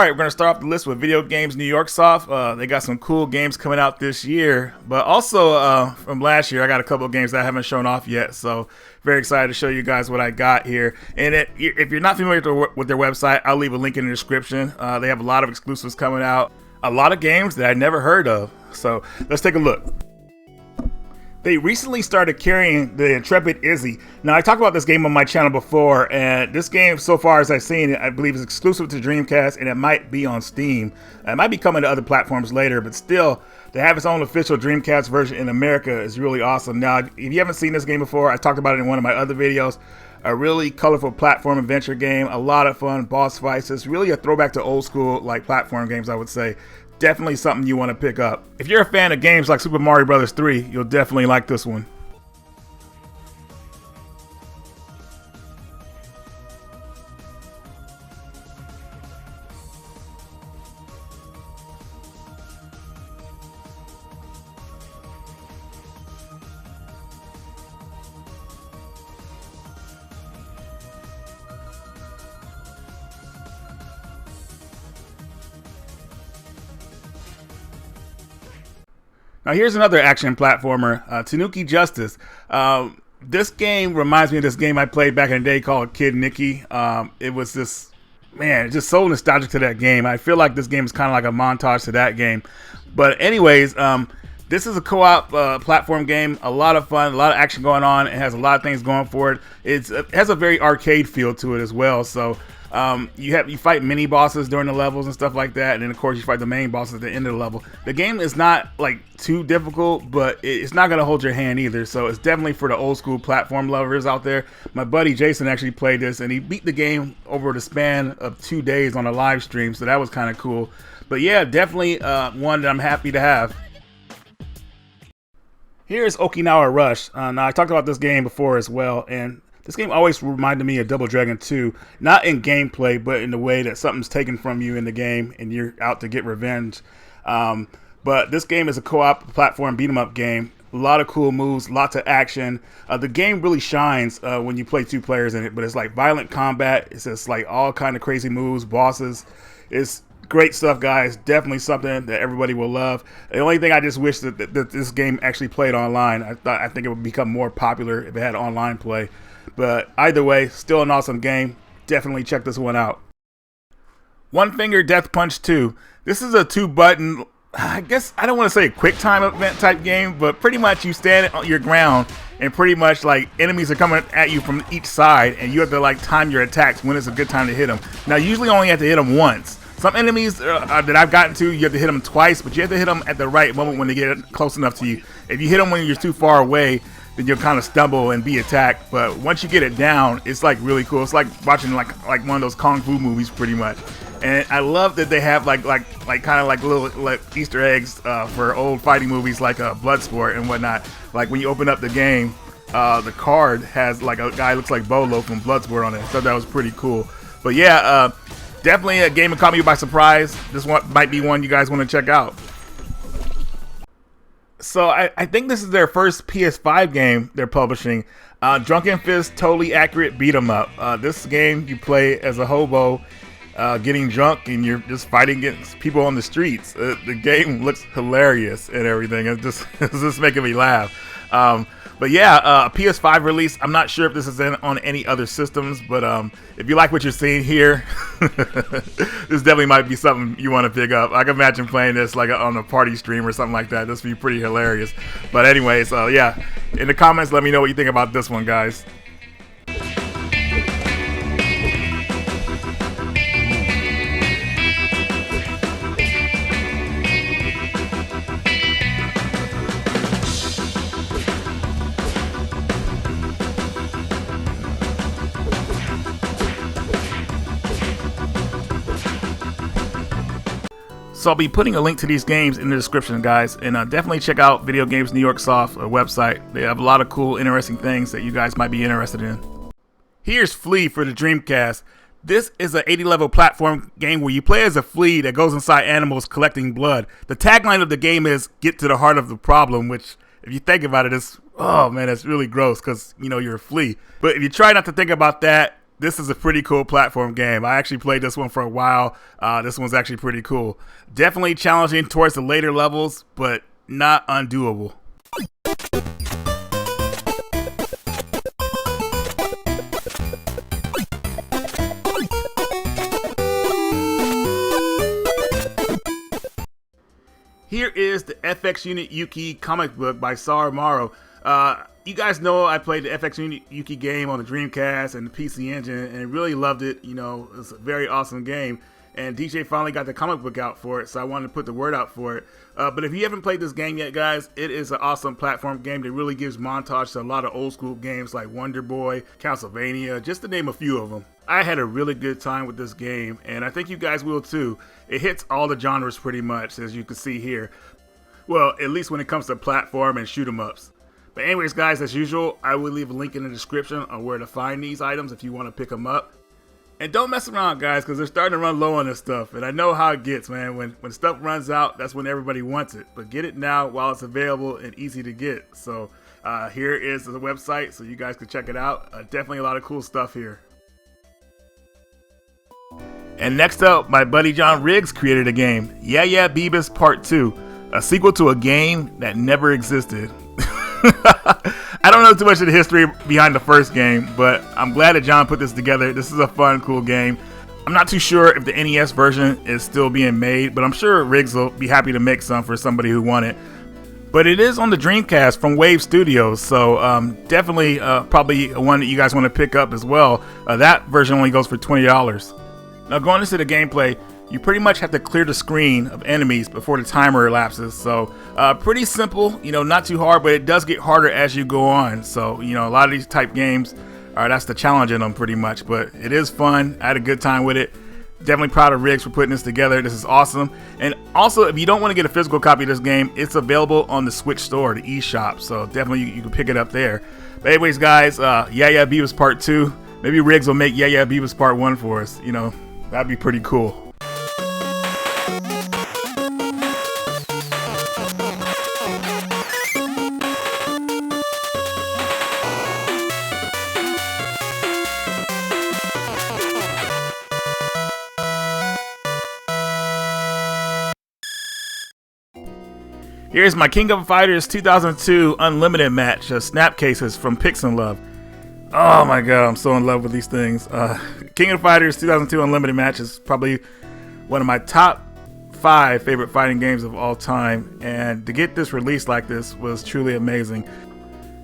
Alright, we're going to start off the list with Video Games New York Soft. They got some cool games coming out this year, but also from last year, I got a couple of games that I haven't shown off yet, so very excited to show you guys what I got here. And if you're not familiar with their website, I'll leave a link in the description. They have a lot of exclusives coming out, a lot of games that I never heard of, so let's take a look. They recently started carrying the Intrepid Izzy. Now, I talked about this game on my channel before, and this game, so far as I've seen it, I believe is exclusive to Dreamcast, and it might be on Steam. It might be coming to other platforms later, but still, to have its own official Dreamcast version in America is really awesome. Now, if you haven't seen this game before, I talked about it in one of my other videos. A really colorful platform adventure game, a lot of fun boss fights. It's really a throwback to old school like platform games, I would say. Definitely something you want to pick up. If you're a fan of games like Super Mario Bros. 3, you'll definitely like this one. Now here's another action platformer, Tanuki Justice. This game reminds me of this game I played back in the day called Kid Nicky. It was this, man, just so nostalgic to that game. I feel like this game is kind of like a montage to that game. But anyways, this is a co-op platform game, a lot of fun, a lot of action going on. It has a lot of things going for it. It has a very arcade feel to it as well. So you fight mini bosses during the levels and stuff like that, and then of course you fight the main bosses at the end of the level. The game is not like too difficult, but it's not going to hold your hand either, so it's definitely for the old school platform lovers out there. My buddy Jason actually played this, and he beat the game over the span of 2 days on a live stream, so that was kind of cool. But yeah, definitely one that I'm happy to have. Here's Okinawa Rush. Now I talked about this game before as well, and this game always reminded me of Double Dragon 2, not in gameplay, but in the way that something's taken from you in the game and you're out to get revenge. But this game is a co-op platform beat-em-up game. A lot of cool moves, lots of action. The game really shines when you play 2 players in it, but it's like violent combat. It's just like all kind of crazy moves, bosses. It's great stuff, guys. Definitely something that everybody will love. The only thing I just wish that this game actually played online. I think it would become more popular if it had online play. But either way, still an awesome game. Definitely check this one out. One Finger Death Punch 2. This is a 2-button, I guess I don't want to say a quick time event type game, but pretty much you stand on your ground and pretty much like enemies are coming at you from each side, and you have to like time your attacks when it's a good time to hit them. Now you usually only have to hit them once. Some enemies that I've gotten to, you have to hit them twice, but you have to hit them at the right moment when they get close enough to you. If you hit them when you're too far away, then you'll kind of stumble and be attacked. But once you get it down, it's like really cool. It's like watching like one of those kung fu movies, pretty much. And I love that they have like kind of like little like Easter eggs for old fighting movies like Bloodsport and whatnot. Like when you open up the game, the card has like a guy looks like Bolo from Bloodsport on it. I thought that was pretty cool. But yeah, definitely a game that caught me by surprise. This one might be one you guys want to check out. So I think this is their first PS5 game they're publishing. Drunken Fist, totally accurate beat 'em up. This game you play as a hobo, getting drunk, and you're just fighting against people on the streets. The game looks hilarious and everything. It's just making me laugh. But yeah, a PS5 release. I'm not sure if this is on any other systems, but if you like what you're seeing here, this definitely might be something you want to pick up. I can imagine playing this like on a party stream or something like that. This would be pretty hilarious. But anyways, yeah, in the comments, let me know what you think about this one, guys. So I'll be putting a link to these games in the description, guys, and definitely check out Video Games New York Soft website. They have a lot of cool, interesting things that you guys might be interested in. Here's Flea for the Dreamcast. This is an 80-level platform game where you play as a flea that goes inside animals collecting blood. The tagline of the game is "Get to the heart of the problem," which, if you think about it, is, oh man, it's really gross because, you know, you're a flea. But if you try not to think about that, This is a pretty cool platform game. I actually played this one for a while. This one's actually pretty cool. Definitely challenging towards the later levels, but not undoable. Here is the FX Unit Yuki comic book by Sawamaro. You guys know I played the FX Unit Yuki game on the Dreamcast and the PC Engine and really loved it. You know, it's a very awesome game. And DJ finally got the comic book out for it, so I wanted to put the word out for it. But if you haven't played this game yet, guys, it is an awesome platform game that really gives montage to a lot of old school games like Wonder Boy, Castlevania, just to name a few of them. I had a really good time with this game, and I think you guys will too. It hits all the genres pretty much, as you can see here. Well, at least when it comes to platform and shoot 'em ups. But anyways, guys, as usual, I will leave a link in the description on where to find these items if you want to pick them up. And don't mess around, guys, because they're starting to run low on this stuff. And I know how it gets, man. When stuff runs out, that's when everybody wants it. But get it now while it's available and easy to get. So here is the website so you guys can check it out. Definitely a lot of cool stuff here. And next up, my buddy John Riggs created a game, Yeah Yeah Beebiss Part 2, a sequel to a game that never existed. I don't know too much of the history behind the first game, but I'm glad that John put this together. This is a fun, cool game. I'm not too sure if the NES version is still being made, but I'm sure Riggs will be happy to make some for somebody who wants it. But it is on the Dreamcast from Wave Studios, so definitely probably one that you guys want to pick up as well. That version only goes for $20. Now going into the gameplay, you pretty much have to clear the screen of enemies before the timer elapses. So pretty simple, you know, not too hard, but it does get harder as you go on. So, you know, a lot of these type games, that's the challenge in them pretty much, but it is fun. I had a good time with it. Definitely proud of Riggs for putting this together. This is awesome. And also, if you don't want to get a physical copy of this game, it's available on the Switch store, the eShop. So definitely you can pick it up there. But anyways, guys, Yeah Yeah Beavis Part 2. Maybe Riggs will make Yeah Yeah Beavis Part 1 for us. You know, that'd be pretty cool. Here's my King of Fighters 2002 Unlimited match, snap cases from Pix'n Love. Oh my god, I'm so in love with these things. King of Fighters 2002 Unlimited match is probably one of my top 5 favorite fighting games of all time, and to get this released like this was truly amazing.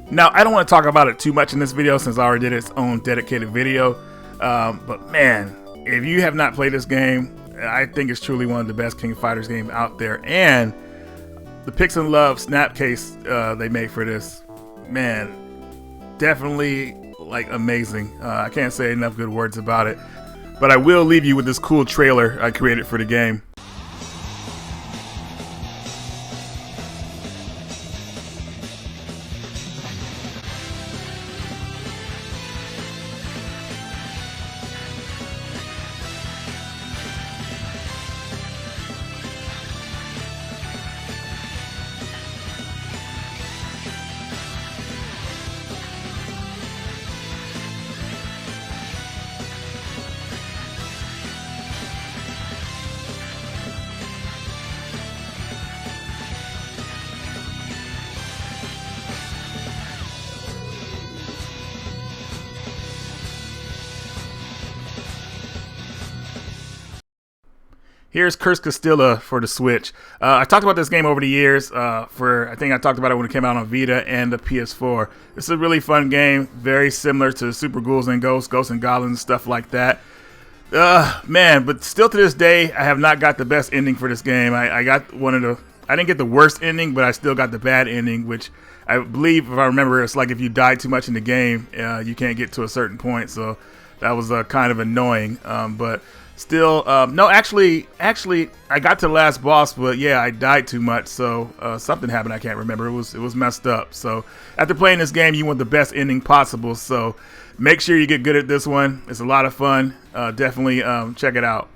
Now, I don't want to talk about it too much in this video since I already did its own dedicated video, but man, if you have not played this game, I think it's truly one of the best King of Fighters games out there. And the Pix'n Love snap case they made for this, man, definitely like amazing. I can't say enough good words about it, but I will leave you with this cool trailer I created for the game. Here's Curse Castilla for the Switch. I talked about this game over the years. I think I talked about it when it came out on Vita and the PS4. It's a really fun game, very similar to Super Ghouls and Ghosts and Goblins, stuff like that. Man, but still to this day, I have not got the best ending for this game. I didn't get the worst ending, but I still got the bad ending, which I believe, if I remember, it's like if you die too much in the game, you can't get to a certain point. So that was kind of annoying, but still, no, actually, I got to the last boss, but yeah, I died too much, so something happened. I can't remember. It was messed up. So after playing this game, you want the best ending possible. So make sure you get good at this one. It's a lot of fun. Definitely check it out.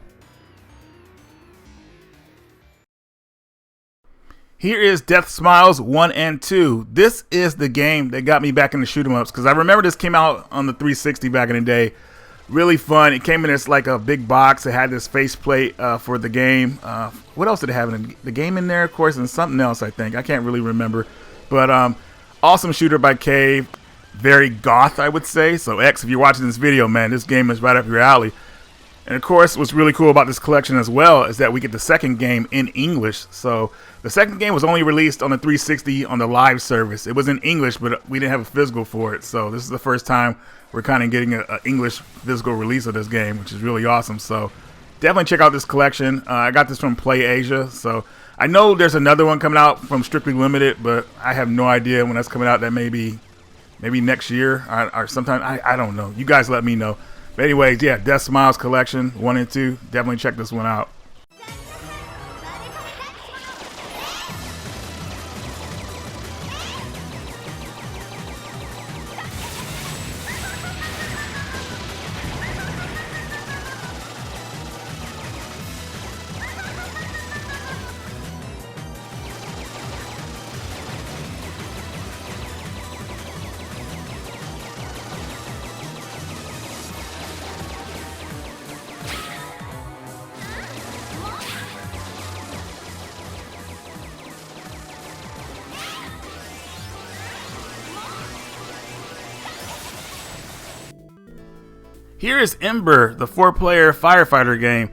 Here is Deathsmiles 1 and 2. This is the game that got me back into shoot 'em ups, because I remember this came out on the 360 back in the day. Really fun. It came in this like a big box. It had this faceplate for the game. What else did it have in the game in there? Of course, and something else I think. I can't really remember. But awesome shooter by Cave. Very goth, I would say. So X, if you're watching this video, man, this game is right up your alley. And of course, what's really cool about this collection as well is that we get the second game in English. So the second game was only released on the 360 on the live service. It was in English, but we didn't have a physical for it. So this is the first time we're kind of getting an English physical release of this game, which is really awesome. So definitely check out this collection. I got this from Play Asia. So I know there's another one coming out from Strictly Limited, but I have no idea when that's coming out. That maybe next year or sometime. I don't know. You guys let me know. But anyways, yeah, Deathsmiles collection 1 and 2. Definitely check this one out. Here is Embr, the 4-player firefighter game.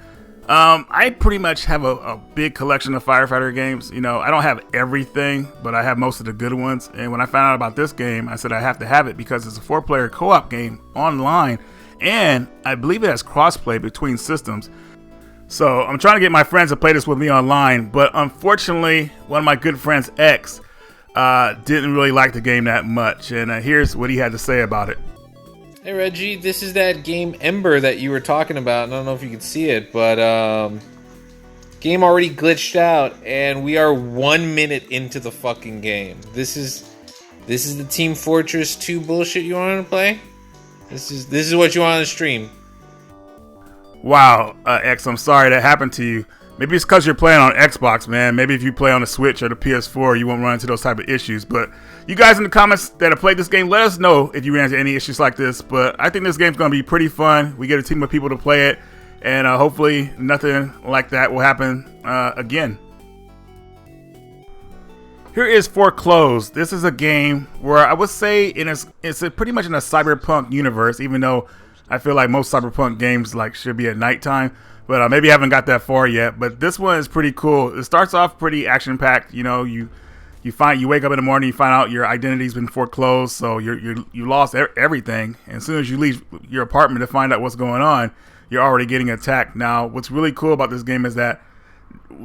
I pretty much have a big collection of firefighter games. You know, I don't have everything, but I have most of the good ones. And when I found out about this game, I said I have to have it because it's a 4-player co-op game online. And I believe it has crossplay between systems. So I'm trying to get my friends to play this with me online. But unfortunately, one of my good friends, X, didn't really like the game that much. And here's what he had to say about it. Hey Reggie, this is that game Embr that you were talking about, and I don't know if you can see it, but game already glitched out, and we are 1 minute into the fucking game. This is the Team Fortress 2 bullshit you wanted to play? This is what you want to stream. Wow, X, I'm sorry that happened to you. Maybe it's because you're playing on Xbox, man. Maybe if you play on the Switch or the PS4, you won't run into those type of issues. But you guys in the comments that have played this game, let us know if you ran into any issues like this. But I think this game's going to be pretty fun. We get a team of people to play it, and hopefully nothing like that will happen again. Here is Foreclosed. This is a game where I would say it's pretty much in a cyberpunk universe, even though I feel like most cyberpunk games should be at nighttime. But maybe I haven't got that far yet. But this one is pretty cool. It starts off pretty action-packed. You know, you wake up in the morning, you find out your identity's been foreclosed, so you lost everything. And as soon as you leave your apartment to find out what's going on, you're already getting attacked. Now, what's really cool about this game is that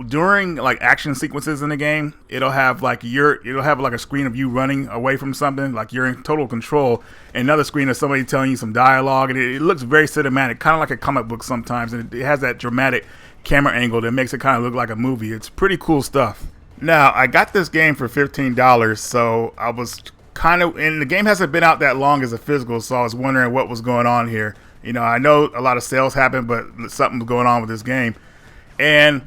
during action sequences in the game, it'll have a screen of you running away from something, like you're in total control, and another screen of somebody telling you some dialogue, and it looks very cinematic, kind of like a comic book sometimes, and it has that dramatic camera angle that makes it kind of look like a movie. It's pretty cool stuff. Now, I got this game for $15, so I was and the game hasn't been out that long as a physical, so I was wondering what was going on here. You know, I know a lot of sales happen, but something was going on with this game. And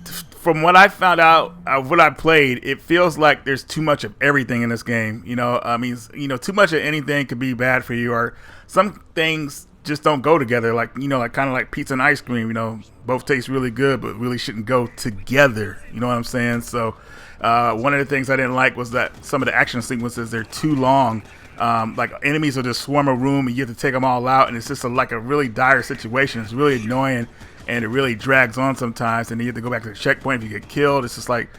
from what I found out of what I played, it feels like there's too much of everything in this game. You know, I mean, too much of anything could be bad for you, or some things just don't go together. Kind of like pizza and ice cream. You know, both taste really good, but really shouldn't go together. You know what I'm saying? So, one of the things I didn't like was that some of the action sequences, they're too long. Enemies will just swarm a room, and you have to take them all out, and it's just like a really dire situation. It's really annoying. And it really drags on sometimes, and you have to go back to the checkpoint if you get killed. It's just and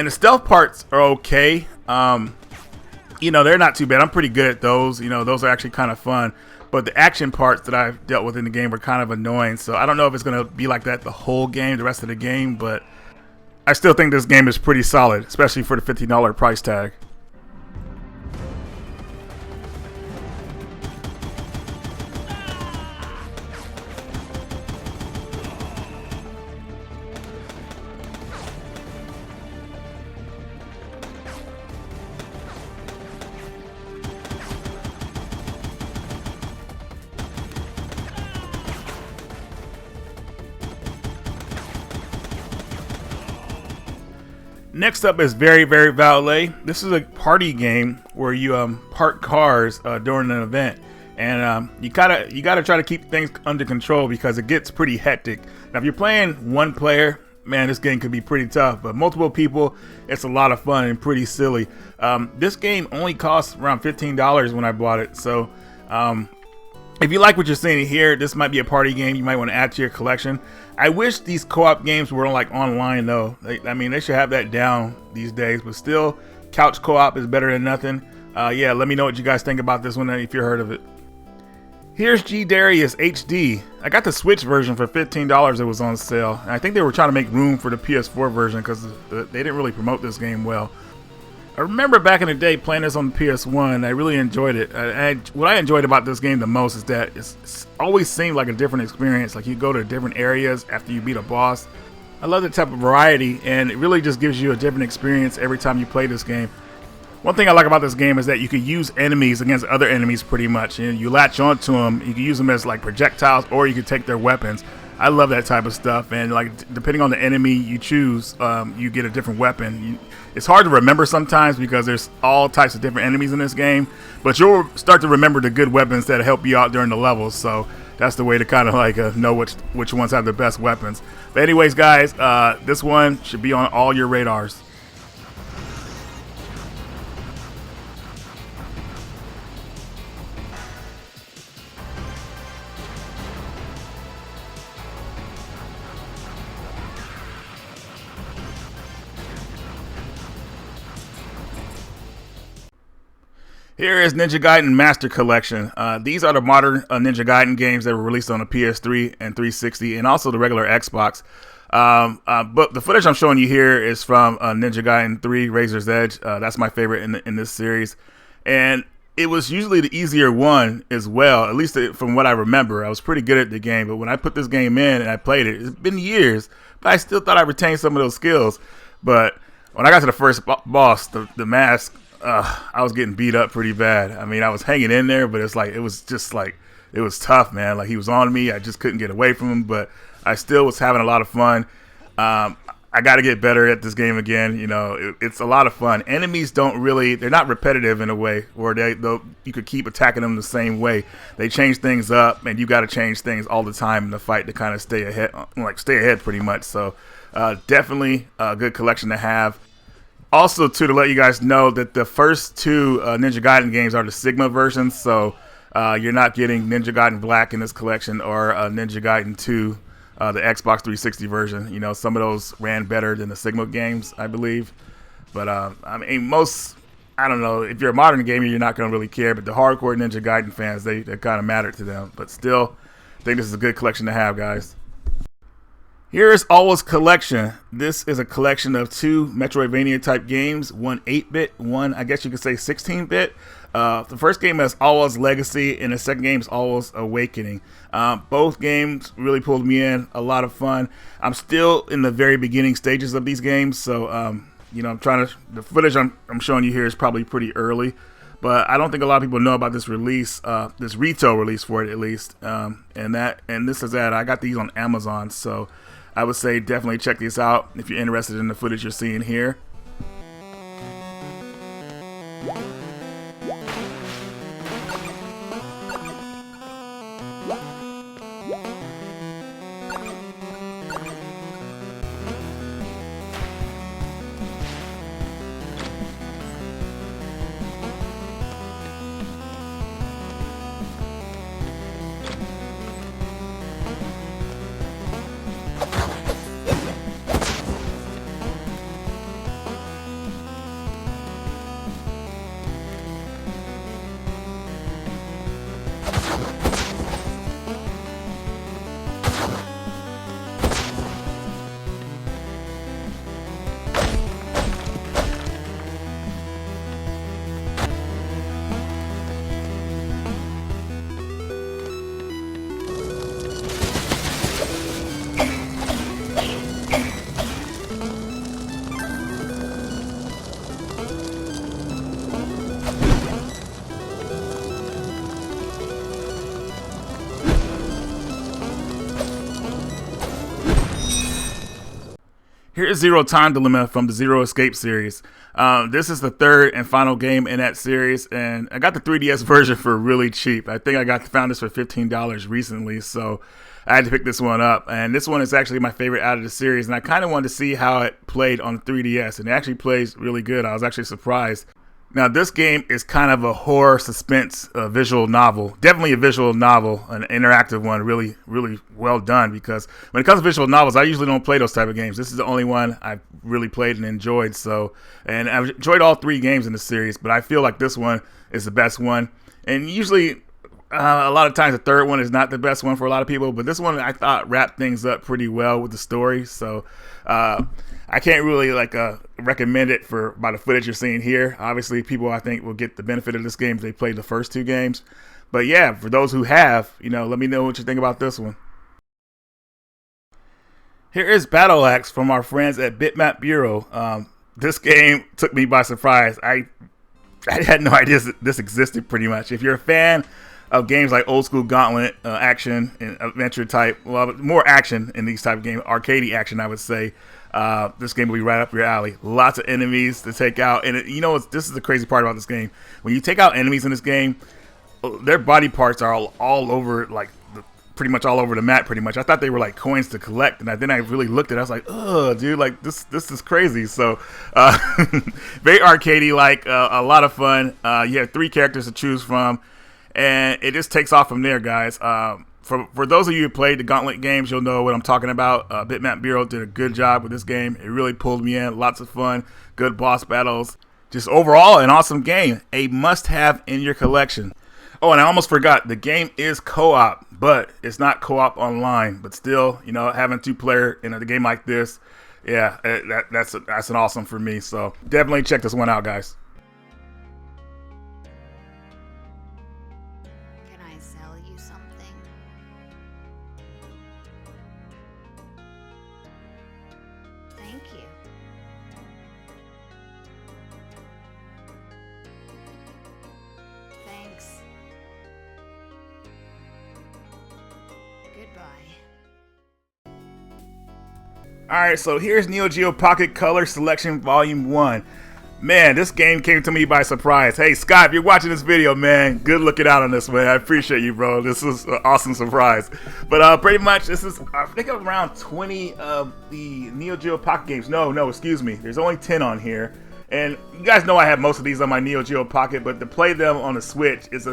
the stealth parts are okay. They're not too bad. I'm pretty good at those. You know, those are actually kind of fun. But the action parts that I've dealt with in the game were kind of annoying. So I don't know if it's going to be like that the whole game, the rest of the game. But I still think this game is pretty solid, especially for the $15 price tag. Next up is Very, Very Valet. This is a party game where you park cars during an event. and you gotta try to keep things under control because it gets pretty hectic. Now, if you're playing one player, man, this game could be pretty tough. But multiple people, it's a lot of fun and pretty silly. This game only costs around $15 when I bought it, so if you like what you're seeing here, this might be a party game you might want to add to your collection. I wish these co-op games were like online though. I mean, they should have that down these days, but still, couch co-op is better than nothing. Yeah, let me know what you guys think about this one if you've heard of it. Here's G-Darius HD. I got the Switch version for $15. It was on sale. And I think they were trying to make room for the PS4 version because they didn't really promote this game well. I remember back in the day playing this on the PS1. I really enjoyed it. What I enjoyed about this game the most is that it's always seemed like a different experience. Like you go to different areas after you beat a boss. I love the type of variety, and it really just gives you a different experience every time you play this game. One thing I like about this game is that you can use enemies against other enemies pretty much. And you latch onto them. You can use them as like projectiles, or you can take their weapons. I love that type of stuff, and like depending on the enemy you choose, you get a different weapon. It's hard to remember sometimes because there's all types of different enemies in this game, but you'll start to remember the good weapons that help you out during the levels. So that's the way to kind of like know which ones have the best weapons. But anyways, guys, this one should be on all your radars. Here is Ninja Gaiden Master Collection. These are the modern Ninja Gaiden games that were released on the PS3 and 360 and also the regular Xbox. But the footage I'm showing you here is from Ninja Gaiden 3 Razor's Edge. That's my favorite in this series. And it was usually the easier one as well, at least from what I remember. I was pretty good at the game, but when I put this game in and I played it, it's been years, but I still thought I retained some of those skills. But when I got to the first boss, the mask, I was getting beat up pretty bad. I mean, I was hanging in there, but it was tough, man. Like he was on me. I just couldn't get away from him, but I still was having a lot of fun. I got to get better at this game again. You know, it's a lot of fun. Enemies they're not repetitive in a way where you could keep attacking them the same way. They change things up, and you got to change things all the time in the fight to kind of stay ahead pretty much. So definitely a good collection to have. Also, to let you guys know that the first two Ninja Gaiden games are the Sigma versions, so you're not getting Ninja Gaiden Black in this collection or Ninja Gaiden 2, the Xbox 360 version. You know, some of those ran better than the Sigma games, I believe. But, I mean, I don't know, if you're a modern gamer, you're not going to really care, but the hardcore Ninja Gaiden fans, they kind of matter to them. But still, I think this is a good collection to have, guys. Here is Alwa's collection. This is a collection of two Metroidvania type games, one 8-bit, one I guess you could say 16-bit. The first game is Alwa's Legacy, and the second game is Alwa's Awakening. Both games really pulled me in, a lot of fun. I'm still in the very beginning stages of these games, so you know, the footage I'm showing you here is probably pretty early, but I don't think a lot of people know about this release, this retail release for it at least, and this is that I got these on Amazon, so I would say definitely check these out if you're interested in the footage you're seeing here. Here is Zero Time Dilemma from the Zero Escape series. This is the third and final game in that series, and I got the 3DS version for really cheap. I think I found this for $15 recently, so I had to pick this one up. And this one is actually my favorite out of the series, and I kind of wanted to see how it played on the 3DS, and it actually plays really good. I was actually surprised. Now, this game is kind of a horror suspense visual novel. Definitely a visual novel, an interactive one, really, really well done, because when it comes to visual novels, I usually don't play those type of games. This is the only one I've really played and enjoyed. And I've enjoyed all three games in the series, but I feel like this one is the best one. And usually, a lot of times the third one is not the best one for a lot of people, but this one I thought wrapped things up pretty well with the story. So I can't really recommend it by the footage you're seeing here. Obviously, people I think will get the benefit of this game if they played the first two games. But yeah, for those who have, let me know what you think about this one. Here is Battle Axe from our friends at Bitmap Bureau. This game took me by surprise. I had no idea this existed pretty much. If you're a fan of games like old school Gauntlet, action and adventure type, well, more action in these type of games, arcadey action, I would say. This game will be right up your alley. Lots of enemies to take out, and this is the crazy part about this game. When you take out enemies in this game, their body parts are all over, pretty much all over the map. Pretty much, I thought they were like coins to collect, and then I really looked at it. I was like, "Oh, dude, this is crazy." So, very arcadey, a lot of fun. You have 3 characters to choose from, and it just takes off from there, guys. For those of you who played the Gauntlet games, you'll know what I'm talking about. Bitmap Bureau did a good job with this game. It really pulled me in. Lots of fun, good boss battles. Just overall, an awesome game. A must-have in your collection. Oh, and I almost forgot. The game is co-op, but it's not co-op online. But still, having 2-player in a game like this, yeah, that's an awesome for me. So definitely check this one out, guys. Alright, so here's NeoGeo Pocket Color Selection Volume 1. Man, this game came to me by surprise. Hey, Scott, if you're watching this video, man, good looking out on this, man. I appreciate you, bro. This is an awesome surprise. But pretty much, this is, I think, around 20 of the NeoGeo Pocket games. No, excuse me. There's only 10 on here. And you guys know I have most of these on my NeoGeo Pocket, but to play them on the Switch is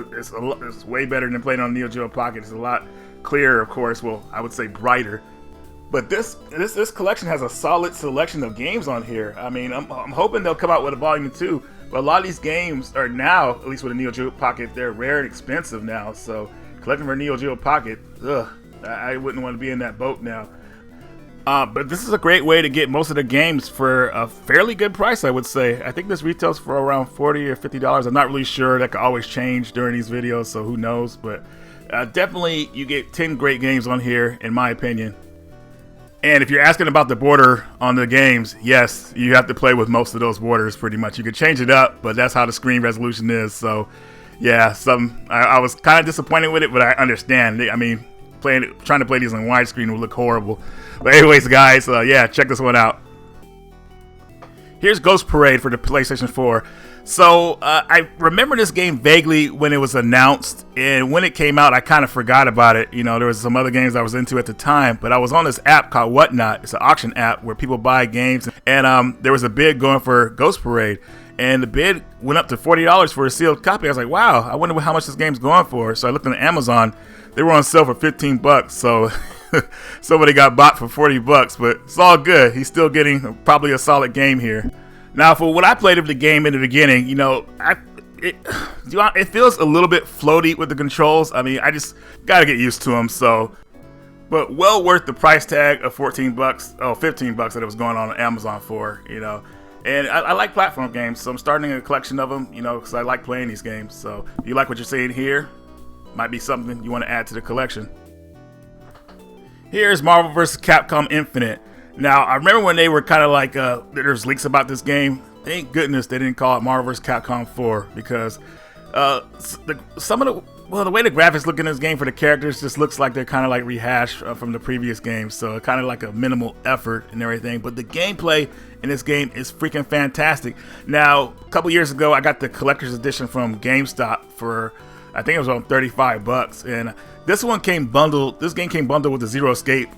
way better than playing on NeoGeo Pocket. It's a lot clearer, of course. Well, I would say brighter. But this collection has a solid selection of games on here. I mean, I'm hoping they'll come out with a volume 2. But a lot of these games are now, at least with a Neo Geo Pocket, they're rare and expensive now. So collecting for a Neo Geo Pocket, I wouldn't want to be in that boat now. But this is a great way to get most of the games for a fairly good price, I would say. I think this retails for around $40 or $50. I'm not really sure. That could always change during these videos, so who knows. But definitely, you get 10 great games on here, in my opinion. And if you're asking about the border on the games, yes, you have to play with most of those borders pretty much. You could change it up, but that's how the screen resolution is. So, yeah, I was kind of disappointed with it, but I understand. I mean, trying to play these on widescreen would look horrible. But anyways, guys, yeah, check this one out. Here's Ghost Parade for the PlayStation 4. So I remember this game vaguely when it was announced, and when it came out, I kind of forgot about it. There was some other games I was into at the time, but I was on this app called Whatnot. It's an auction app where people buy games, and there was a bid going for Ghost Parade, and the bid went up to $40 for a sealed copy. I was like, wow, I wonder how much this game's going for. So I looked on Amazon. They were on sale for $15, so somebody got bought for $40, but it's all good. He's still getting probably a solid game here. Now, for what I played of the game in the beginning, it feels a little bit floaty with the controls. I mean, I just gotta get used to them. So, but well worth the price tag of $15, $15 that it was going on Amazon for. And I like platform games, so I'm starting a collection of them. Because I like playing these games. So, if you like what you're seeing here, might be something you want to add to the collection. Here's Marvel vs. Capcom Infinite. Now, I remember when they were kind of like, there's leaks about this game. Thank goodness they didn't call it Marvel vs. Capcom 4, because some of the Well, the way the graphics look in this game for the characters just looks like they're kind of like rehashed from the previous games, so kind of like a minimal effort and everything. But the gameplay in this game is freaking fantastic. Now, a couple years ago, I got the collector's edition from GameStop for, I think it was on $35, and this one came bundled. This game came bundled with the Zero Escape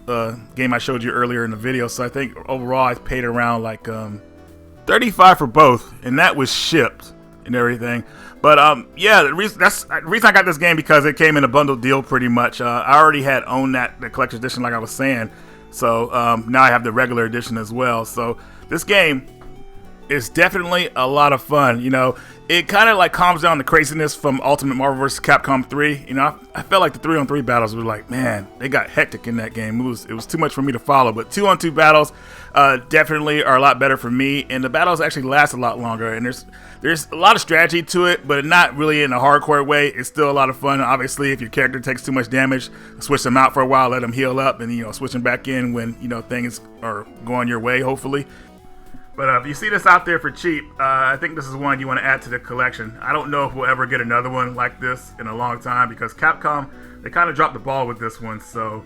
game I showed you earlier in the video. So I think overall I paid around like $35 for both, and that was shipped and everything. But yeah, the reason I got this game because it came in a bundled deal pretty much. I already had owned the collector's edition, like I was saying, so now I have the regular edition as well. So this game is definitely a lot of fun. You know, it kind of like calms down the craziness from Ultimate Marvel vs. Capcom 3. You know, I felt like the 3-on-3 battles were like, man, they got hectic in that game. It was too much for me to follow. But 2-on-2 battles definitely are a lot better for me, and the battles actually last a lot longer. And there's a lot of strategy to it, but not really in a hardcore way. It's still a lot of fun. Obviously, if your character takes too much damage, switch them out for a while, let them heal up, and, you know, switch them back in when, you know, things are going your way, hopefully. But if you see this out there for cheap, I think this is one you want to add to the collection. I don't know if we'll ever get another one like this in a long time, because Capcom, they kind of dropped the ball with this one. So,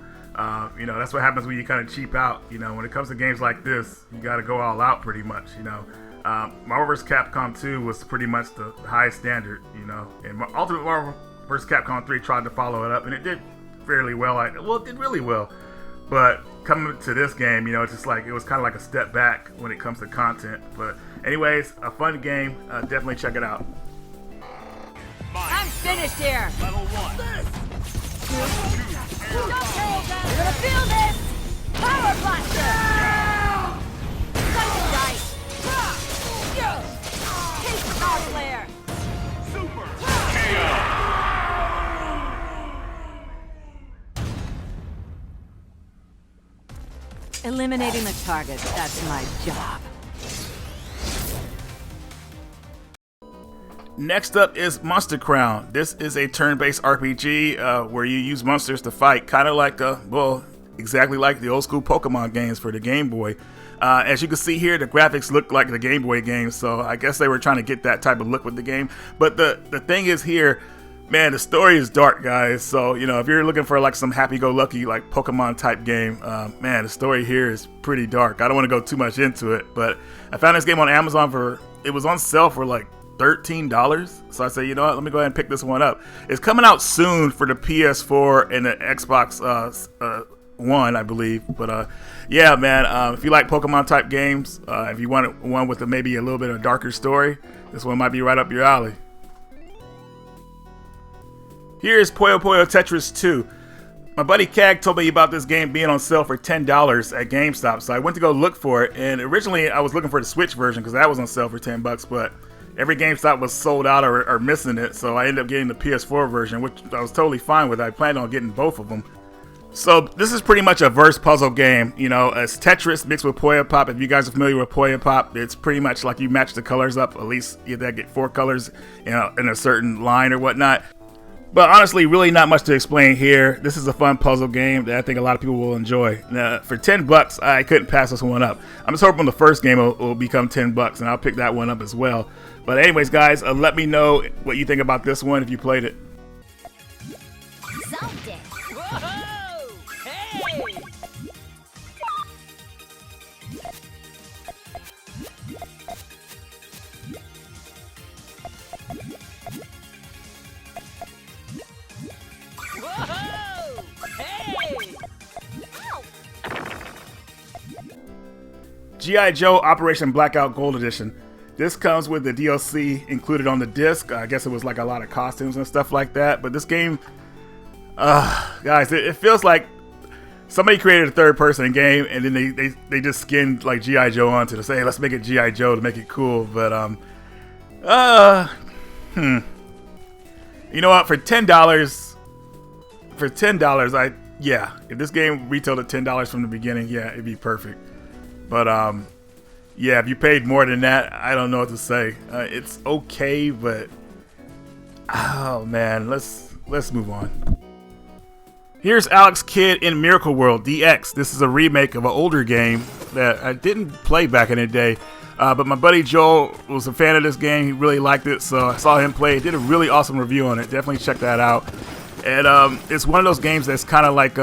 you know, that's what happens when you kind of cheap out. You know, when it comes to games like this, you got to go all out pretty much, you know. Marvel vs. Capcom 2 was pretty much the highest standard, you know. And Ultimate Marvel vs. Capcom 3 tried to follow it up, and it did fairly well. Well, it did really well. But coming to this game, you know, it's just like, it was kind of like a step back when it comes to content. But anyways, a fun game. Definitely check it out. I'm finished here. Level 1. You're gonna feel this. Power blaster. Lightning dice. Taste power flare. Super KO. Eliminating the target, that's my job. Next up is Monster Crown. This is a turn-based RPG where you use monsters to fight, kind of like, well, exactly like the old school Pokemon games for the Game Boy. As you can see here, the graphics look like the Game Boy games, so I guess they were trying to get that type of look with the game. But the thing is here, man, the story is dark, guys. So, you know, if you're looking for like some happy-go-lucky, like Pokemon type game, man, the story here is pretty dark. I don't want to go too much into it, but I found this game on Amazon it was on sale for like $13. So I said, you know what, let me go ahead and pick this one up. It's coming out soon for the PS4 and the Xbox One, I believe. But yeah, man, if you like Pokemon type games, if you want one with maybe a little bit of a darker story, this one might be right up your alley. Here's Puyo Puyo Tetris 2. My buddy Cag told me about this game being on sale for $10 at GameStop, so I went to go look for it. And originally I was looking for the Switch version because that was on sale for $10, but every GameStop was sold out or missing it, so I ended up getting the PS4 version, which I was totally fine with. I planned on getting both of them. So this is pretty much a verse puzzle game. You know, it's Tetris mixed with Puyo Pop. If you guys are familiar with Puyo Pop, it's pretty much like you match the colors up. At least you get 4 colors, you know, in a certain line or whatnot. But honestly, really not much to explain here. This is a fun puzzle game that I think a lot of people will enjoy. Now, for $10, I couldn't pass this one up. I'm just hoping the first game will become $10, and I'll pick that one up as well. But anyways, guys, let me know what you think about this one if you played it. Solved it. Whoa! Hey! Whoa! Hey! Ow! G.I. Joe Operation Blackout Gold Edition. This comes with the DLC included on the disc. I guess it was like a lot of costumes and stuff like that. But this game, guys, it feels like somebody created a third-person game and then they just skinned like G.I. Joe onto to say, hey, let's make it G.I. Joe to make it cool. But you know what? For $10, if this game retailed at $10 from the beginning, yeah, it'd be perfect. But yeah, if you paid more than that, I don't know what to say. It's okay, but oh man, let's move on. Here's Alex Kidd in Miracle World DX. This is a remake of an older game that I didn't play back in the day. But my buddy Joel was a fan of this game. He really liked it, so I saw him play. He did a really awesome review on it. Definitely check that out. And it's one of those games that's kind of like,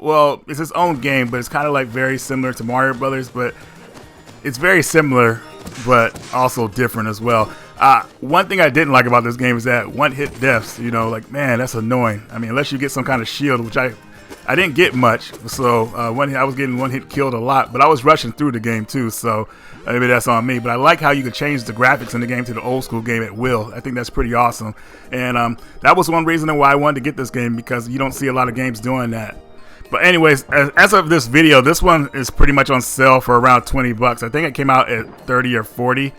well, it's its own game, but it's kind of like very similar to Mario Brothers, but it's very similar, but also different as well. One thing I didn't like about this game is that one-hit deaths. You know, like, man, that's annoying. I mean, unless you get some kind of shield, which I didn't get much. So I was getting one-hit killed a lot, but I was rushing through the game too. So maybe that's on me. But I like how you can change the graphics in the game to the old school game at will. I think that's pretty awesome. And that was one reason why I wanted to get this game, because you don't see a lot of games doing that. But anyways, as of this video, this one is pretty much on sale for around 20 bucks. I think it came out at 30 or 40.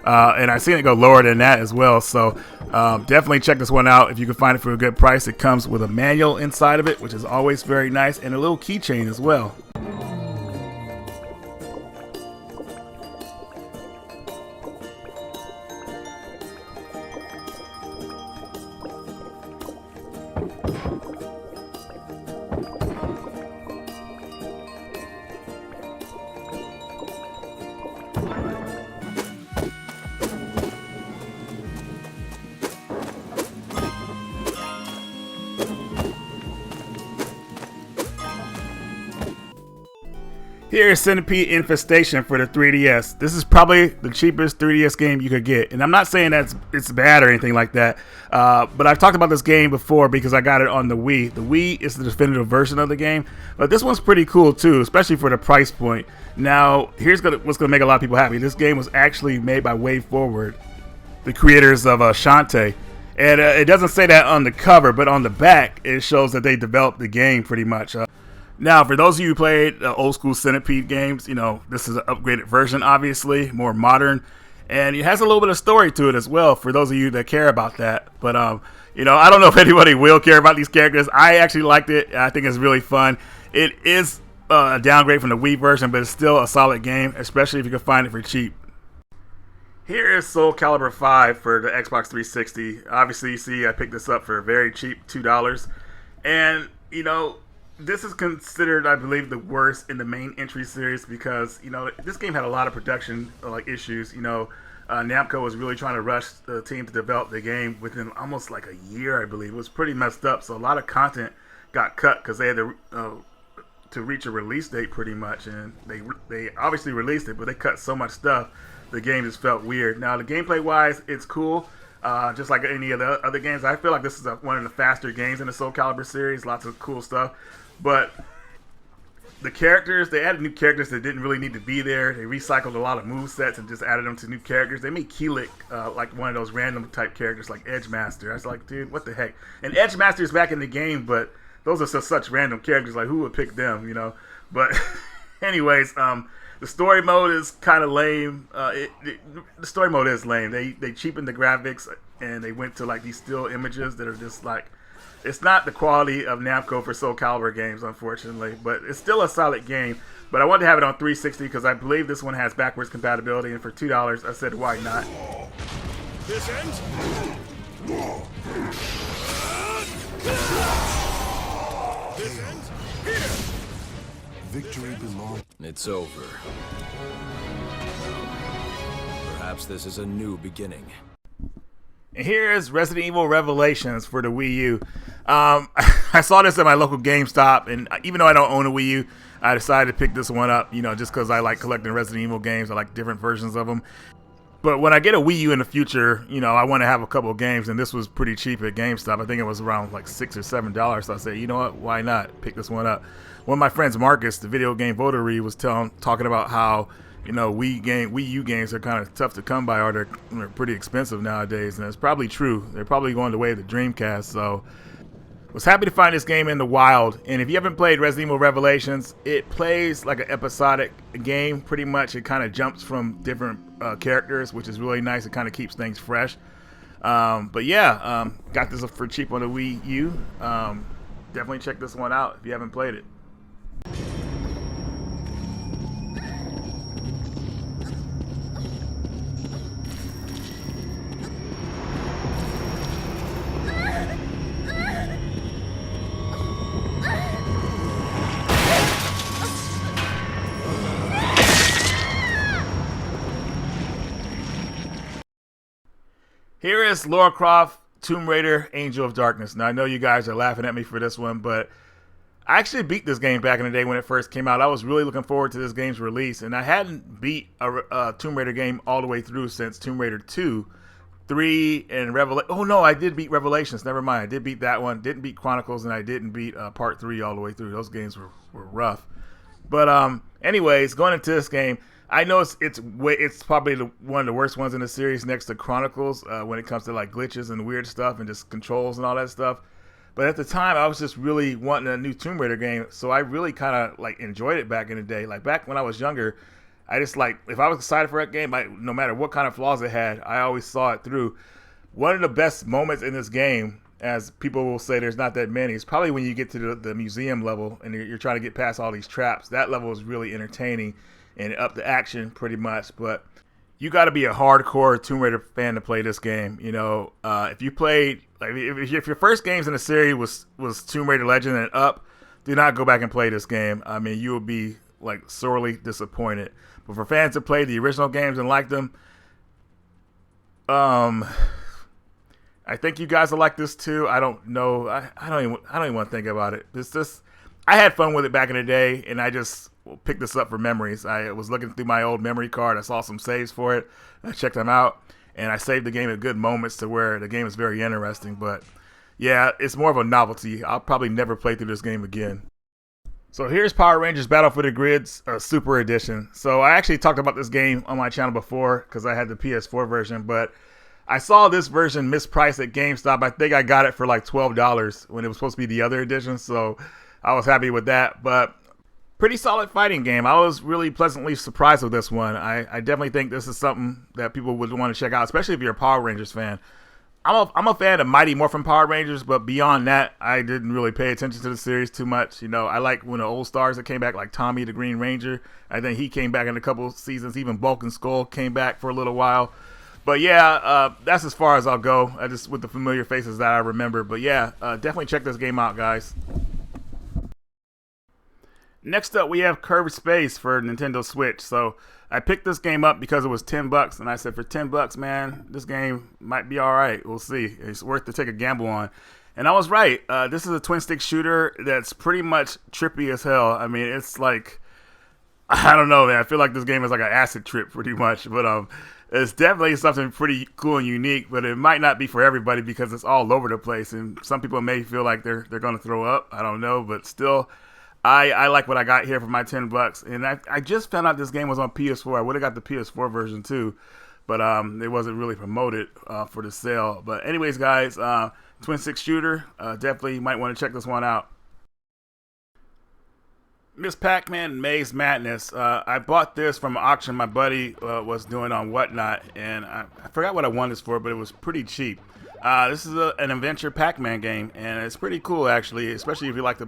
And I've seen it go lower than that as well. So definitely check this one out if you can find it for a good price. It comes with a manual inside of it, which is always very nice, and a little keychain as well. Here's Centipede Infestation for the 3DS. This is probably the cheapest 3DS game you could get. And I'm not saying that it's bad or anything like that. But I've talked about this game before because I got it on the Wii. The Wii is the definitive version of the game. But this one's pretty cool too, especially for the price point. Now, here's what's going to make a lot of people happy. This game was actually made by WayForward, the creators of Shantae. And it doesn't say that on the cover, but on the back, it shows that they developed the game pretty much. Now, for those of you who played old school Centipede games, you know, this is an upgraded version, obviously, more modern. And it has a little bit of story to it as well, for those of you that care about that. But, you know, I don't know if anybody will care about these characters. I actually liked it. I think it's really fun. It is a downgrade from the Wii version, but it's still a solid game, especially if you can find it for cheap. Here is Soul Calibur 5 for the Xbox 360. Obviously, you see I picked this up for very cheap, $2. And, you know, this is considered, I believe, the worst in the main entry series because, you know, this game had a lot of production issues. You know, Namco was really trying to rush the team to develop the game within almost like a year, I believe. It was pretty messed up. So a lot of content got cut because they had to reach a release date pretty much. And they obviously released it, but they cut so much stuff, the game just felt weird. Now, the gameplay-wise, it's cool. Just like any of the other games. I feel like this is one of the faster games in the Soul Calibur series. Lots of cool stuff. But the characters, they added new characters that didn't really need to be there. They recycled a lot of movesets and just added them to new characters. They made Keelik like one of those random type characters like Edgemaster. I was like, dude, what the heck? And Edgemaster is back in the game, but those are such random characters. Like, who would pick them, you know? But anyways, the story mode is kind of lame. The story mode is lame. They cheapened the graphics and they went to like these still images that are just like, it's not the quality of Namco for Soul Calibur games, unfortunately, but it's still a solid game. But I wanted to have it on 360 because I believe this one has backwards compatibility, and for $2, I said, why not? This ends. This ends here. Victory belongs. It's over. Perhaps this is a new beginning. And here's Resident Evil Revelations for the Wii U. I saw this at my local GameStop, and even though I don't own a Wii U, I decided to pick this one up, you know, just because I like collecting Resident Evil games. I like different versions of them. But when I get a Wii U in the future, you know, I want to have a couple of games, and this was pretty cheap at GameStop. I think it was around like $6 or $7. So I said, you know what, why not pick this one up? One of my friends, Marcus, the video game votary, was talking about how, you know, Wii U games are kind of tough to come by, or they're pretty expensive nowadays, and it's probably true. They're probably going the way of the Dreamcast. So was happy to find this game in the wild. And if you haven't played Resident Evil Revelations, it plays like an episodic game pretty much. It kind of jumps from different characters, which is really nice. It kind of keeps things fresh. But yeah, got this for cheap on the Wii U. Definitely check this one out if you haven't played it. Here is Lara Croft, Tomb Raider, Angel of Darkness. Now, I know you guys are laughing at me for this one, but I actually beat this game back in the day when it first came out. I was really looking forward to this game's release, and I hadn't beat a Tomb Raider game all the way through since Tomb Raider 2, 3, and Revelation. Oh, no, I did beat Revelations. Never mind. I did beat that one. Didn't beat Chronicles, and I didn't beat Part 3 all the way through. Those games were rough. But anyways, going into this game, I know it's probably one of the worst ones in the series next to Chronicles when it comes to like glitches and weird stuff and just controls and all that stuff. But at the time, I was just really wanting a new Tomb Raider game, so I really kind of like enjoyed it back in the day. Like back when I was younger, I just like if I was excited for that game, no matter what kind of flaws it had, I always saw it through. One of the best moments in this game, as people will say, there's not that many, is probably when you get to the museum level and you're trying to get past all these traps. That level is really entertaining and up the action pretty much, but you got to be a hardcore Tomb Raider fan to play this game. You know, if you played, like, if your first games in the series was Tomb Raider Legend and up, do not go back and play this game. I mean, you will be like sorely disappointed. But for fans that played the original games and liked them, I think you guys will like this too. I don't know. I don't even want to think about it. I had fun with it back in the day, and I just picked this up for memories. I was looking through my old memory card. I saw some saves for it. I checked them out, and I saved the game at good moments to where the game is very interesting. But yeah, it's more of a novelty. I'll probably never play through this game again. So here's Power Rangers Battle for the Grids Super Edition. So I actually talked about this game on my channel before because I had the PS4 version, but I saw this version mispriced at GameStop. I think I got it for like $12 when it was supposed to be the other edition, so I was happy with that. But pretty solid fighting game. I was really pleasantly surprised with this one. I definitely think this is something that people would want to check out, especially if you're a Power Rangers fan. I'm a fan of Mighty Morphin Power Rangers, but beyond that, I didn't really pay attention to the series too much. You know, I like when the old stars that came back, like Tommy the Green Ranger. I think he came back in a couple seasons. Even Bulk and Skull came back for a little while. But yeah, that's as far as I'll go. Just with the familiar faces that I remember. But yeah, definitely check this game out, guys. Next up, we have Curved Space for Nintendo Switch. So I picked this game up because it was $10, and I said, for $10, man, this game might be all right. We'll see. It's worth to take a gamble on. And I was right. This is a twin-stick shooter that's pretty much trippy as hell. I mean, it's like, I don't know, man. I feel like this game is like an acid trip pretty much. But it's definitely something pretty cool and unique, but it might not be for everybody because it's all over the place. And some people may feel like they're going to throw up. I don't know, but still, I like what I got here for my $10, and I just found out this game was on PS4. I would have got the PS4 version too, but it wasn't really promoted for the sale. But anyways, guys, twin stick shooter, definitely might want to check this one out. Miss Pac-Man Maze Madness. I bought this from an auction my buddy was doing on Whatnot, and I forgot what I won this for, but it was pretty cheap. This is an adventure Pac-Man game, and it's pretty cool actually, especially if you like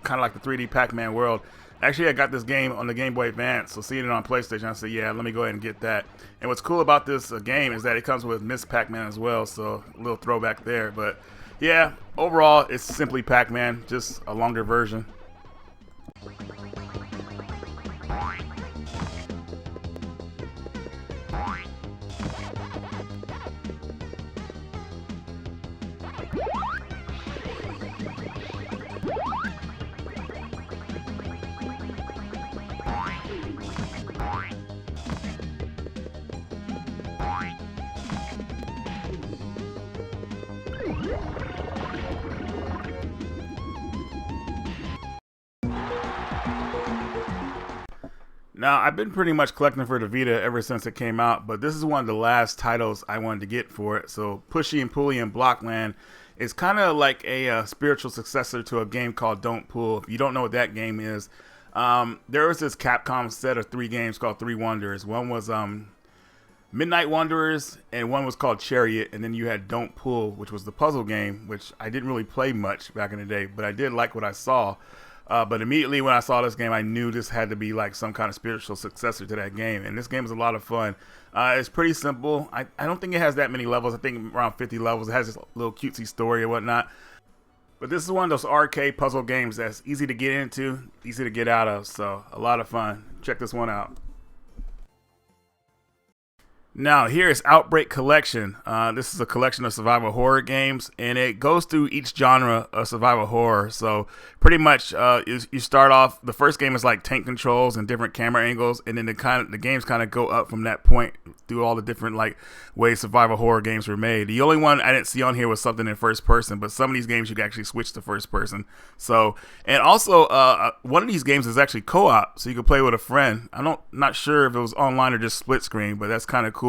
kind of like the 3D Pac-Man world. Actually, I got this game on the Game Boy Advance, so seeing it on PlayStation, I said, yeah, let me go ahead and get that. And what's cool about this game is that it comes with Miss Pac-Man as well, so a little throwback there. But yeah, overall, it's simply Pac-Man, just a longer version. Now, I've been pretty much collecting for the Vita ever since it came out, but this is one of the last titles I wanted to get for it. So Pushy and Pully in Blockland is kind of like a spiritual successor to a game called Don't Pull. If you don't know what that game is, there was this Capcom set of 3 games called Three Wonders. One was Midnight Wanderers, and one was called Chariot, and then you had Don't Pull, which was the puzzle game, which I didn't really play much back in the day, but I did like what I saw. But immediately when I saw this game, I knew this had to be like some kind of spiritual successor to that game. And this game is a lot of fun. It's pretty simple. I don't think it has that many levels. I think around 50 levels. It has this little cutesy story and whatnot. But this is one of those arcade puzzle games that's easy to get into, easy to get out of. So a lot of fun. Check this one out. Now, here is Outbreak Collection. This is a collection of survival horror games, and it goes through each genre of survival horror. So, pretty much, you start off. The first game is like tank controls and different camera angles, and then the games kind of go up from that point through all the different like ways survival horror games were made. The only one I didn't see on here was something in first person, but some of these games you can actually switch to first person. So, and also, one of these games is actually co-op, so you can play with a friend. Not sure if it was online or just split screen, but that's kind of cool.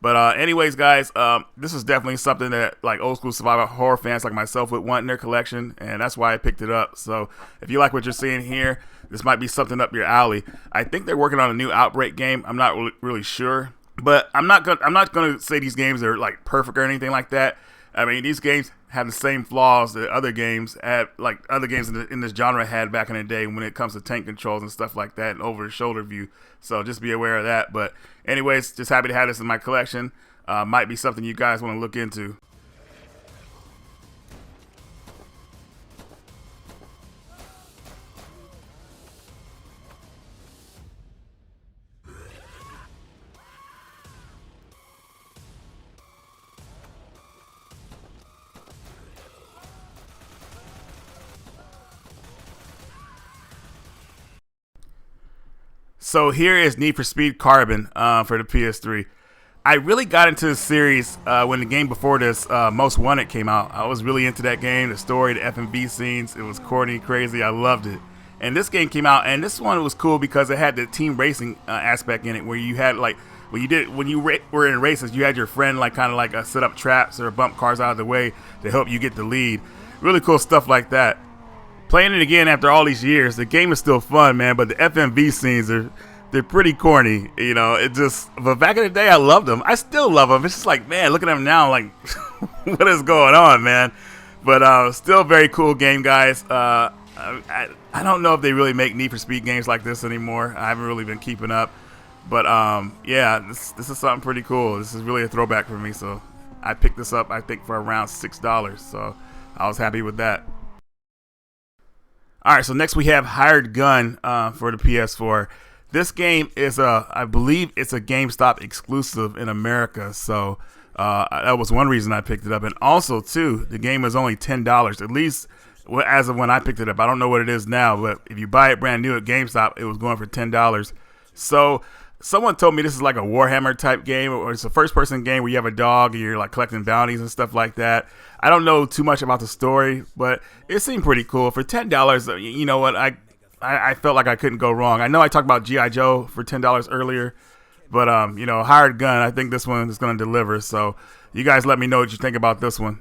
But anyways, guys, this is definitely something that like old school survival horror fans like myself would want in their collection, and that's why I picked it up. So if you like what you're seeing here, this might be something up your alley. I think they're working on a new Outbreak game. I'm not really sure, but I'm not gonna say these games are like perfect or anything like that. I mean, these games have the same flaws that other games had, like other games in this genre had back in the day when it comes to tank controls and stuff like that and over-the-shoulder view. So just be aware of that. But anyways, just happy to have this in my collection. Might be something you guys want to look into. So here is Need for Speed Carbon for the PS3. I really got into the series when the game before this, Most Wanted, came out. I was really into that game, the story, the FMV scenes. It was corny, crazy. I loved it. And this game came out, and this one was cool because it had the team racing aspect in it, where you had like when you were in races, you had your friend like kind of like set up traps or bump cars out of the way to help you get the lead. Really cool stuff like that. Playing it again after all these years, the game is still fun, man, but the FMV scenes they're pretty corny, you know. But back in the day, I loved them. I still love them. It's just like, man, looking at them now, like, what is going on, man? But still a very cool game, guys. I don't know if they really make Need for Speed games like this anymore. I haven't really been keeping up, but yeah, this is something pretty cool. This is really a throwback for me, so I picked this up, I think, for around $6, so I was happy with that. All right, so next we have Hired Gun for the PS4. This game is I believe it's a GameStop exclusive in America, so that was one reason I picked it up. And also, too, the game is only $10, at least as of when I picked it up. I don't know what it is now, but if you buy it brand new at GameStop, it was going for $10. So someone told me this is like a Warhammer type game, or it's a first-person game where you have a dog and you're like collecting bounties and stuff like that. I don't know too much about the story, but it seemed pretty cool. For $10, you know what, I felt like I couldn't go wrong. I know I talked about G.I. Joe for $10 earlier, but you know, Hired Gun, I think this one is going to deliver. So you guys let me know what you think about this one.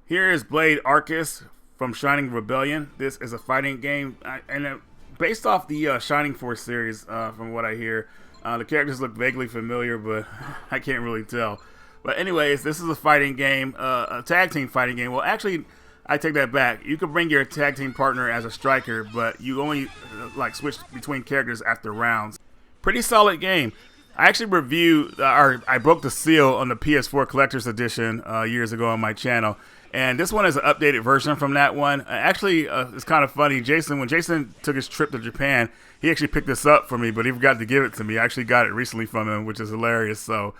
Here is Blade Arcus from Shining Rebellion. This is a fighting game, and based off the Shining Force series, from what I hear. The characters look vaguely familiar, but I can't really tell. But anyways, this is a fighting game, a tag team fighting game. Well, actually, I take that back. You can bring your tag team partner as a striker, but you only like switch between characters after rounds. Pretty solid game. I actually reviewed, or I broke the seal on the PS4 Collector's Edition years ago on my channel. And this one is an updated version from that one. Actually, it's kind of funny. When Jason took his trip to Japan, he actually picked this up for me, but he forgot to give it to me. I actually got it recently from him, which is hilarious. So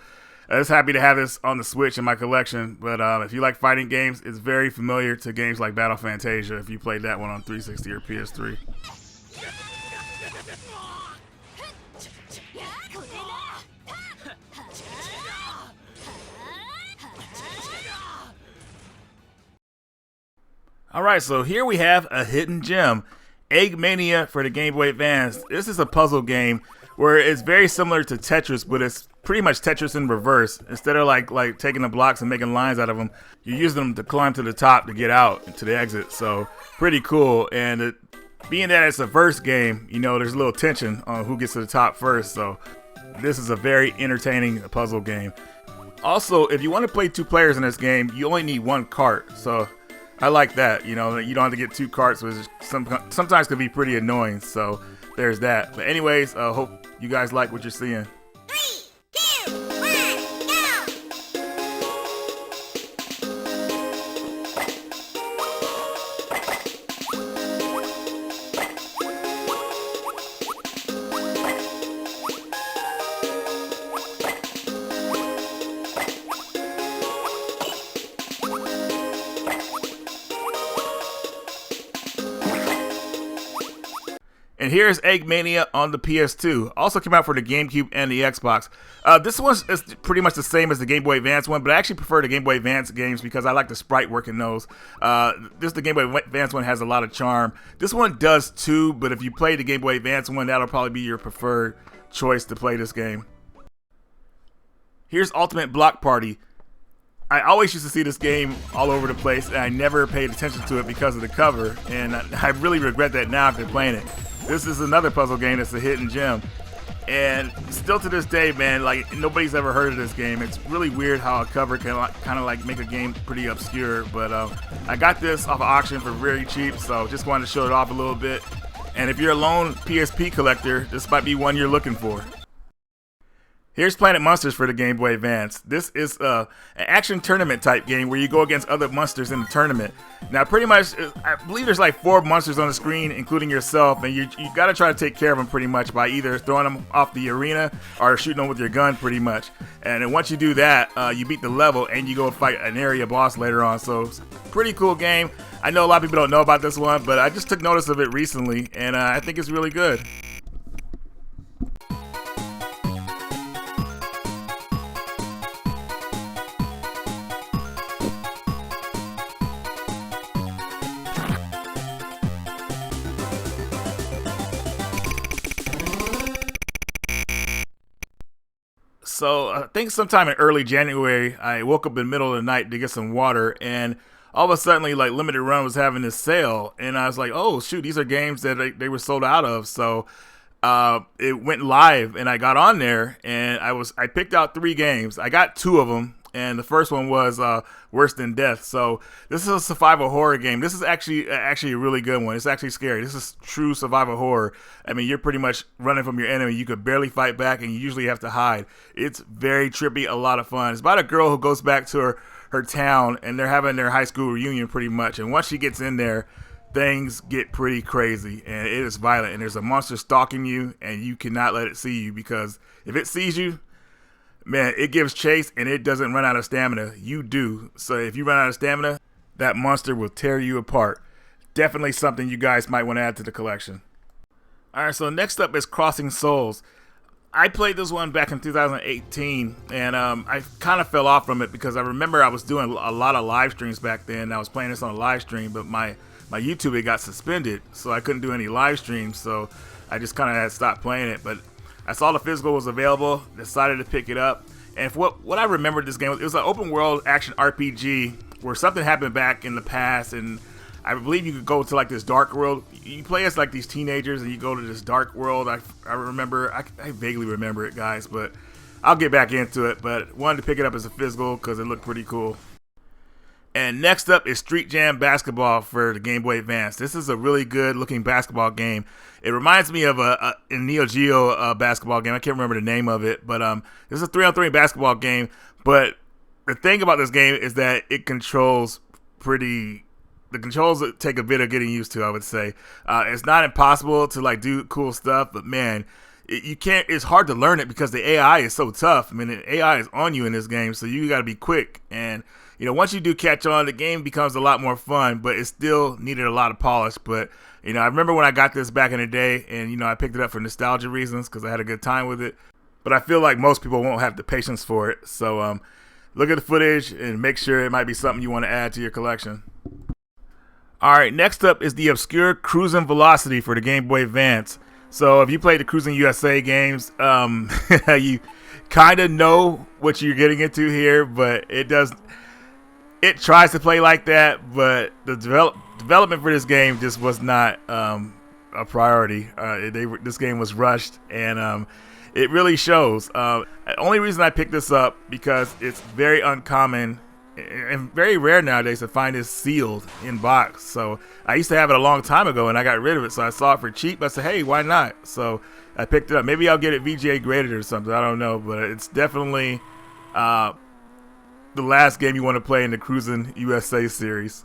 I was happy to have this on the Switch in my collection. But if you like fighting games, it's very familiar to games like Battle Fantasia if you played that one on 360 or PS3. Alright, so here we have a hidden gem, Eggmania for the Game Boy Advance. This is a puzzle game where it's very similar to Tetris, but it's pretty much Tetris in reverse. Instead of like taking the blocks and making lines out of them, you're using them to climb to the top to get out to the exit. So pretty cool. And being that it's a verse game, you know, there's a little tension on who gets to the top first. So this is a very entertaining puzzle game. Also, if you want to play two players in this game, you only need one cart. So I like that, you know, you don't have to get two carts, which sometimes can be pretty annoying. So there's that. But anyways, I hope you guys like what you're seeing. 3, 2, 1, go! And here's Eggmania on the PS2. Also came out for the GameCube and the Xbox. This one is pretty much the same as the Game Boy Advance one, but I actually prefer the Game Boy Advance games because I like the sprite work in those. The Game Boy Advance one has a lot of charm. This one does too, but if you play the Game Boy Advance one, that'll probably be your preferred choice to play this game. Here's Ultimate Block Party. I always used to see this game all over the place, and I never paid attention to it because of the cover, and I really regret that now after playing it. This is another puzzle game that's a hidden gem, and still to this day, man, like, nobody's ever heard of this game. It's really weird how a cover can kind of like make a game pretty obscure, but I got this off of auction for very cheap, so just wanted to show it off a little bit. And if you're a lone PSP collector, this might be one you're looking for. Here's Planet Monsters for the Game Boy Advance. This is an action tournament type game where you go against other monsters in the tournament. Now, pretty much, I believe there's like 4 monsters on the screen, including yourself, and you got to try to take care of them pretty much by either throwing them off the arena or shooting them with your gun pretty much. And then once you do that, you beat the level and you go fight an area boss later on. So, it's a pretty cool game. I know a lot of people don't know about this one, but I just took notice of it recently, and I think it's really good. So I think sometime in early January, I woke up in the middle of the night to get some water, and all of a sudden, like, Limited Run was having this sale, and I was like, oh shoot, these are games that they were sold out of. So it went live, and I got on there, and I picked out 3 games. I got 2 of them, and the first one was Worse Than Death. So this is a survival horror game. This is actually a really good one. It's actually scary. This is true survival horror. I mean, you're pretty much running from your enemy. You could barely fight back, and you usually have to hide. It's very trippy, a lot of fun. It's about a girl who goes back to her town, and they're having their high school reunion pretty much. And once she gets in there, things get pretty crazy, and it is violent. And there's a monster stalking you, and you cannot let it see you, because if it sees you, man, it gives chase, and it doesn't run out of stamina. You do. So if you run out of stamina, that monster will tear you apart. Definitely something you guys might want to add to the collection. Alright, so next up is Crossing Souls. I played this one back in 2018, and I kind of fell off from it because I remember I was doing a lot of live streams back then. I was playing this on a live stream, but my YouTube, it got suspended, so I couldn't do any live streams, so I just kind of had stopped playing it. But I saw the physical was available, decided to pick it up, and what I remembered this game was, it was an open world action RPG where something happened back in the past, and I believe you could go to like this dark world. You play as like these teenagers, and you go to this dark world. I vaguely remember it, guys, but I'll get back into it. But wanted to pick it up as a physical because it looked pretty cool. And next up is Street Jam Basketball for the Game Boy Advance. This is a really good looking basketball game. It reminds me of a NeoGeo basketball game. I can't remember the name of it, but this is a 3-on-3 basketball game. But the thing about this game is that it controls the controls take a bit of getting used to, I would say. It's not impossible to like do cool stuff, but man, you can't. It's hard to learn it because the AI is so tough. I mean, the AI is on you in this game, so you got to be quick. And once you do catch on, the game becomes a lot more fun, but it still needed a lot of polish. But I remember when I got this back in the day, and I picked it up for nostalgia reasons because I had a good time with it. But I feel like most people won't have the patience for it. So look at the footage and make sure it might be something you want to add to your collection. Alright, next up is the obscure Cruis'n Velocity for the Game Boy Advance. So if you played the Cruis'n USA games, you kind of know what you're getting into here, but it tries to play like that, but the development for this game just was not a priority. This game was rushed, and it really shows. The only reason I picked this up because it's very uncommon and very rare nowadays to find this sealed in box. So I used to have it a long time ago, and I got rid of it. So I saw it for cheap. I said, hey, why not? So I picked it up. Maybe I'll get it VGA graded or something. I don't know, but it's definitely the last game you want to play in the Cruis'n USA series.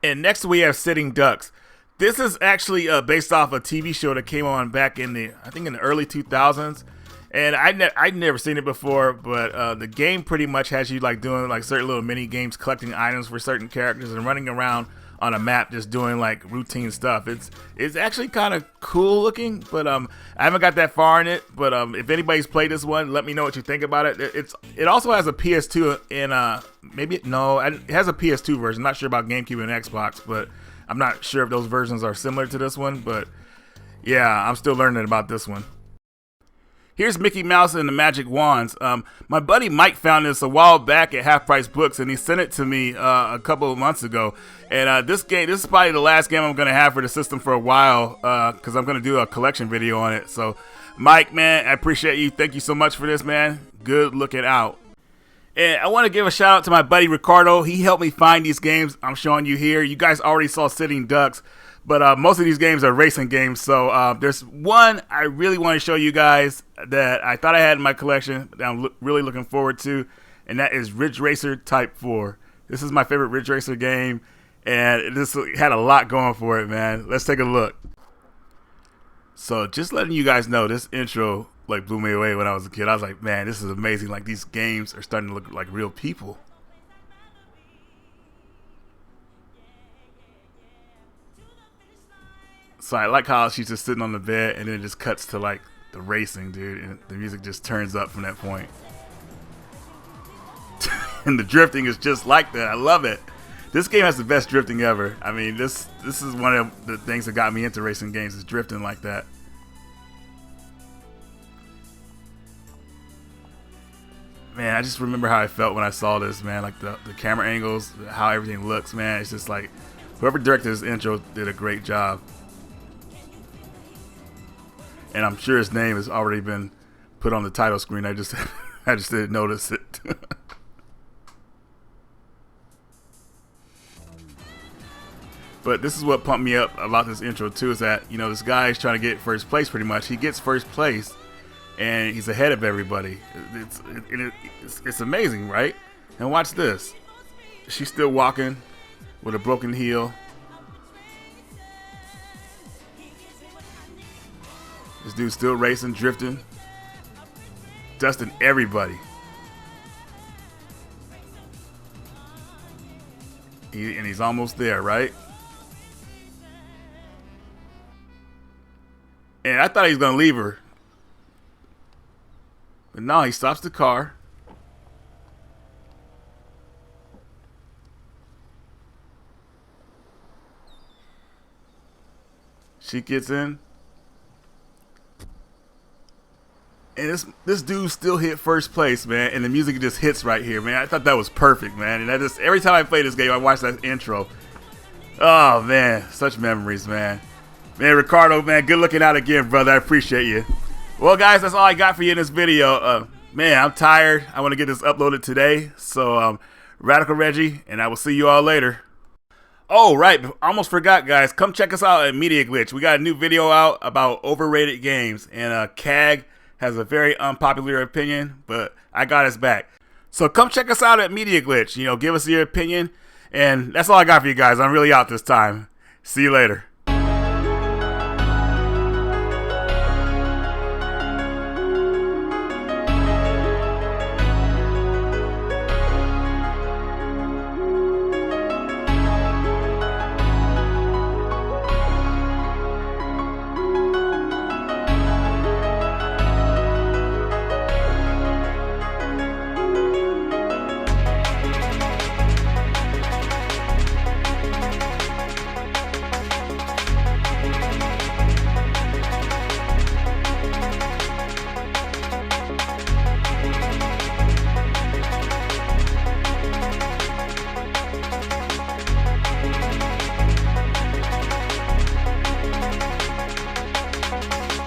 And next we have Sitting Ducks. This is actually based off a TV show that came on back in the, I think in the early 2000s. And I'd never seen it before, but the game pretty much has you like doing like certain little mini games, collecting items for certain characters and running around on a map just doing like routine stuff. It's actually kind of cool looking, but I haven't got that far in it. But if anybody's played this one, let me know what you think about it. It also has a PS2 and it has a PS2 version. Not sure about GameCube and Xbox, but I'm not sure if those versions are similar to this one. But yeah, I'm still learning about this one. Here's Mickey Mouse and the Magic Wands. My buddy Mike found this a while back at Half Price Books, and he sent it to me a couple of months ago. And this is probably the last game I'm going to have for the system for a while, because I'm going to do a collection video on it. So, Mike, man, I appreciate you. Thank you so much for this, man. Good looking out. And I want to give a shout out to my buddy Ricardo. He helped me find these games I'm showing you here. You guys already saw Sitting Ducks. But most of these games are racing games, so there's one I really want to show you guys that I thought I had in my collection that I'm really looking forward to, and that is Ridge Racer Type 4. This is my favorite Ridge Racer game, and this had a lot going for it, man. Let's take a look. So just letting you guys know, this intro like blew me away when I was a kid. I was like, man, this is amazing. Like, these games are starting to look like real people. So I like how she's just sitting on the bed and then it just cuts to like the racing, dude, and the music just turns up from that point. And the drifting is just like that. I love it. This game has the best drifting ever. I mean, this is one of the things that got me into racing games, is drifting like that. Man, I just remember how I felt when I saw this, man. Like the camera angles, how everything looks, man. It's just like whoever directed this intro did a great job. And I'm sure his name has already been put on the title screen. I just didn't notice it. But this is what pumped me up about this intro too, is that, you know, this guy is trying to get first place pretty much. He gets first place and he's ahead of everybody. It's amazing, right? And watch this. She's still walking with a broken heel. This dude's still racing, drifting, dusting everybody. And he's almost there, right? And I thought he was going to leave her. But no, he stops the car. She gets in. And this dude still hit first place, man, and the music just hits right here, man. I thought that was perfect, man. And every time I play this game, I watch that intro. Oh, man, such memories, man. Man, Ricardo, man, good looking out again, brother. I appreciate you. Well, guys, that's all I got for you in this video. Man, I'm tired. I want to get this uploaded today. So, Radical Reggie, and I will see you all later. Oh, right. I almost forgot, guys. Come check us out at Media Glitch. We got a new video out about overrated games, and CAG has a very unpopular opinion, but I got his back. So come check us out at Media Glitch. You know, give us your opinion. And that's all I got for you guys. I'm really out this time. See you later.